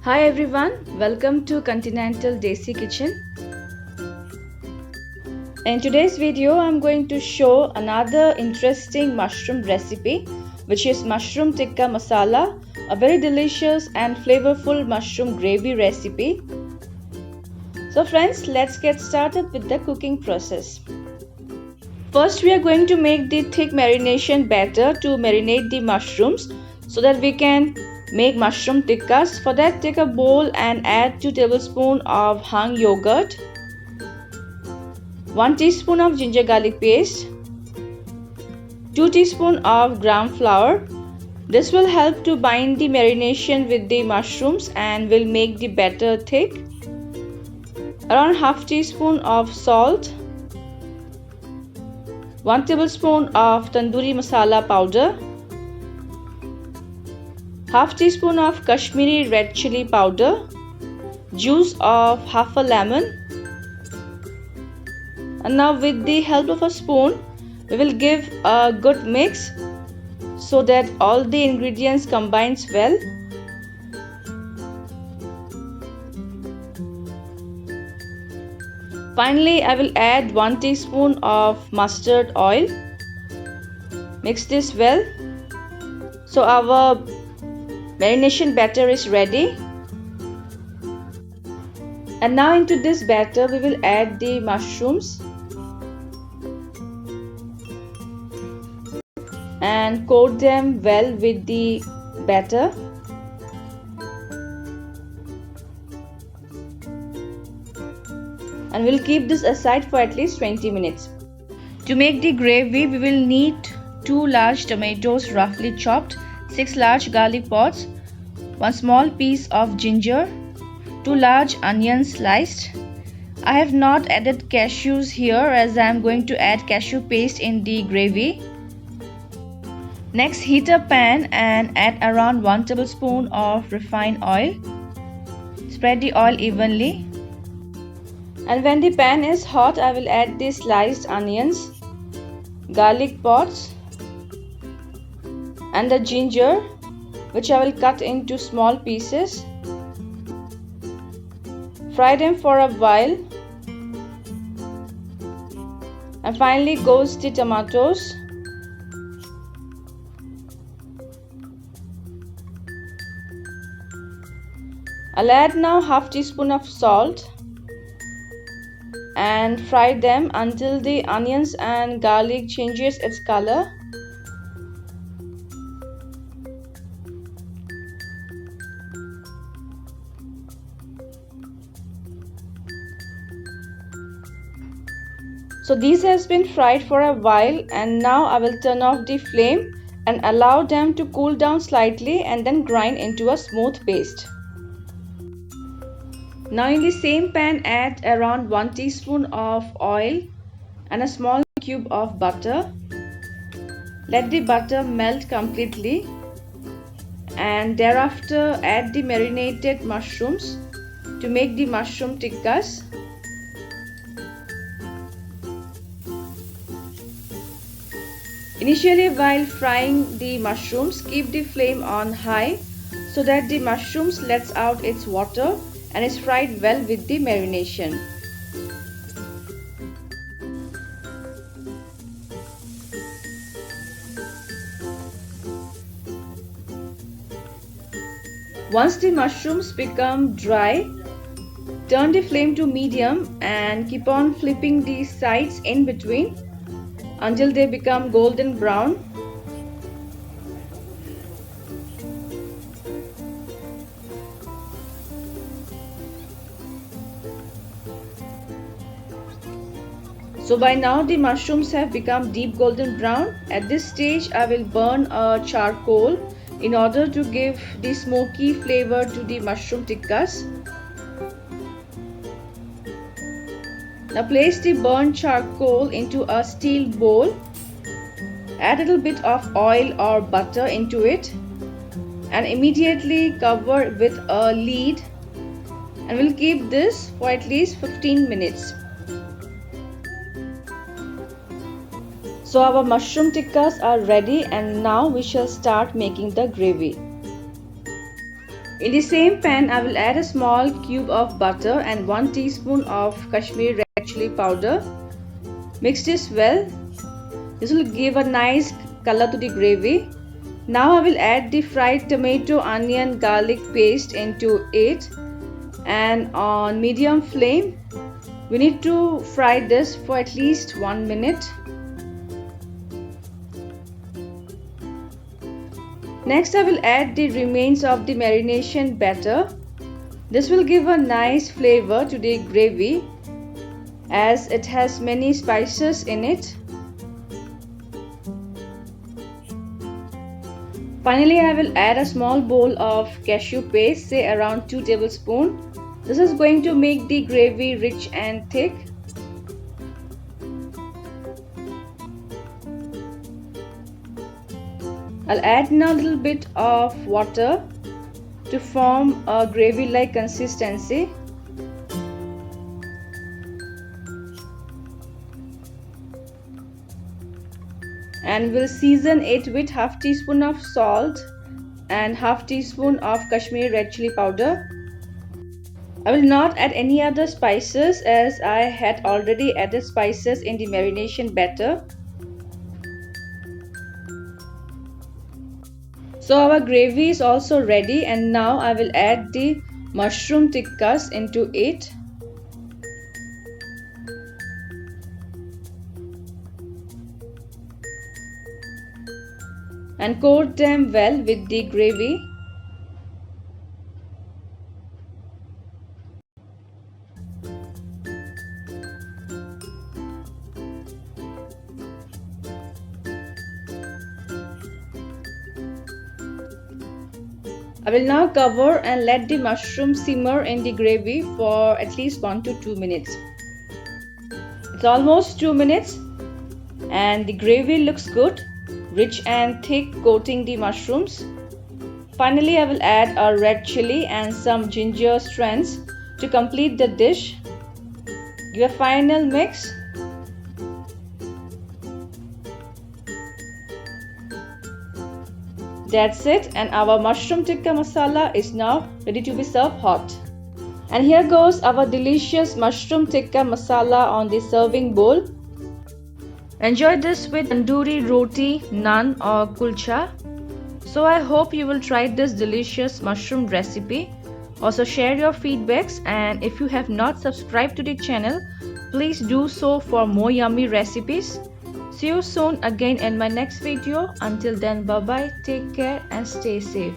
Hi everyone, welcome to Continental Desi Kitchen. In today's video, I'm going to show another interesting mushroom recipe, which is mushroom tikka masala, a very delicious and flavorful mushroom gravy recipe. So friends, let's get started with the cooking process. First, we are going to make the thick marination batter to marinate the mushrooms so that we can make mushroom tikkas. For that, take a bowl and add 2 tablespoons of hung yogurt, 1 teaspoon of ginger garlic paste, 2 teaspoons of gram flour. This will help to bind the marination with the mushrooms and will make the batter thick. Around half teaspoon of salt, 1 tablespoon of Tandoori masala powder, half teaspoon of Kashmiri Red chilli powder, juice of half a lemon. And now with the help of a spoon, we will give a good mix so that all the ingredients combines well. Finally, I will add 1 teaspoon of mustard oil. Mix this well. So our marination batter is ready. And now into this batter we will add the mushrooms and coat them well with the batter. And we'll keep this aside for at least 20 minutes. To make the gravy, we will need 2 large tomatoes roughly chopped, 6 large garlic pods, 1 small piece of ginger, 2 large onions sliced. I have not added cashews here as I am going to add cashew paste in the gravy. Next, heat a pan and add around 1 tablespoon of refined oil. Spread the oil evenly. And when the pan is hot, I will add the sliced onions, garlic pods and the ginger, which I will cut into small pieces. Fry them for a while. And finally goes the tomatoes. I'll add now half teaspoon of salt and fry them until the onions and garlic changes its color. So these has been fried for a while, and now I will turn off the flame and allow them to cool down slightly and then grind into a smooth paste. Now in the same pan add around 1 teaspoon of oil and a small cube of butter. Let the butter melt completely and thereafter add the marinated mushrooms to make the mushroom tikkas. Initially, while frying the mushrooms, keep the flame on high so that the mushrooms lets out its water and is fried well with the marination. Once the mushrooms become dry, turn the flame to medium and keep on flipping the sides in between until they become golden brown. So by now the mushrooms have become deep golden brown. At this stage I will burn a charcoal in order to give the smoky flavor to the mushroom tikkas. Now place the burnt charcoal into a steel bowl. Add a little bit of oil or butter into it and immediately cover with a lid, and we'll keep this for at least 15 minutes. So our mushroom tikkas are ready, and now we shall start making the gravy. In the same pan, I will add a small cube of butter and 1 teaspoon of Kashmiri Red chilli powder. Mix this well. This will give a nice color to the gravy. Now I will add the fried tomato, onion, garlic paste into it, and on medium flame we need to fry this for at least 1 minute. Next I will add the remains of the marination batter. This will give a nice flavor to the gravy as it has many spices in it. Finally, I will add a small bowl of cashew paste, say around 2 tablespoons. This is going to make the gravy rich and thick. I'll add now a little bit of water to form a gravy-like consistency. And we'll season it with half teaspoon of salt and half teaspoon of Kashmiri Red chilli powder. I will not add any other spices as I had already added spices in the marination batter. So our gravy is also ready, and now I will add the mushroom tikkas into it. And coat them well with the gravy. I will now cover and let the mushroom simmer in the gravy for at least 1 to 2 minutes. It's almost 2 minutes and the gravy looks good, rich and thick, coating the mushrooms. Finally, I will add a red chilli and some ginger strands to complete the dish. Give a final mix. That's it, and our mushroom tikka masala is now ready to be served hot. And here goes our delicious mushroom tikka masala on the serving bowl. Enjoy this with tandoori roti, naan or kulcha. So I hope you will try this delicious mushroom recipe. Also share your feedbacks, and if you have not subscribed to the channel, please do so for more yummy recipes. See you soon again in my next video. Until then, bye bye, take care and stay safe.